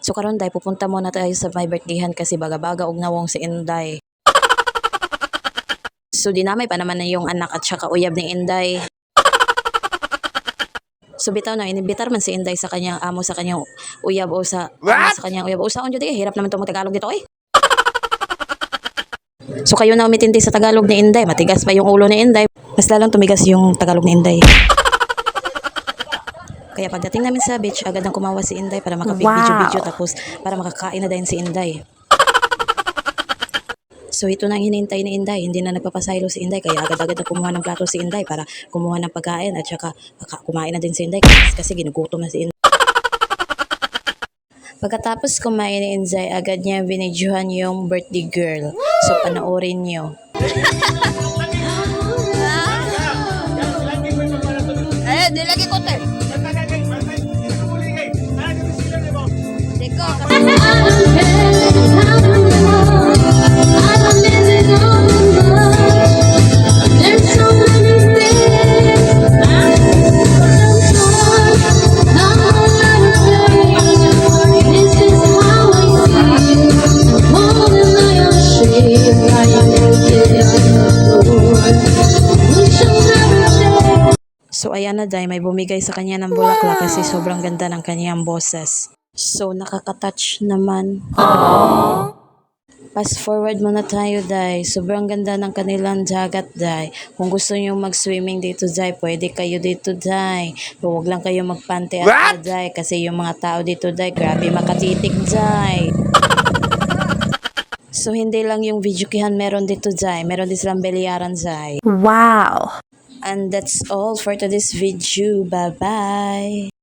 So karon day pupunta muna tayo sa my birthdayhan kasi baga-baga og nawong si Inday. So dinamay pa naman na yung anak at saka uyab ni Inday. So bitaw na inimbitar man si Inday sa kanyang amo sa kanyang uyab o sa amo sa kanyang uyab. Usaon jud hirap naman tong Tagalog dito eh. So kayo na umitindi sa Tagalog ni Inday, matigas pa yung ulo ni Inday. Mas lalong tumigas yung Tagalog ni Inday. Kaya pagdating namin sa beach, agad nang kumawa si Inday para makapig-video-video tapos para makakain na din si Inday. So ito na ang hinihintay ni Inday, hindi na nagpapasaylo si Inday kaya agad-agad na kumuha ng plato si Inday para kumuha ng pagkain at saka kumain na din si Inday kasi ginugutom na si Inday. Pagkatapos kumain ni Inday, agad niya binidyohan yung birthday girl. So panoorin niyo. Eh, di lagi ko te. Deko, So ayan na day, may bumigay sa kanya ng bulaklak kasi sobrang ganda ng kanyang boses. So nakaka-touch naman. Fast forward muna tayo day. Sobrang ganda ng kanilang dagat day. Kung gusto niyo mag-swimming dito day, pwede kayo dito day. Pero huwag lang kayo magpante at day kasi yung mga tao dito day, grabe makatitik day. So hindi lang yung videokihan meron dito day, meron din silang belyaran day. wow. And that's all for today's video. Bye-bye!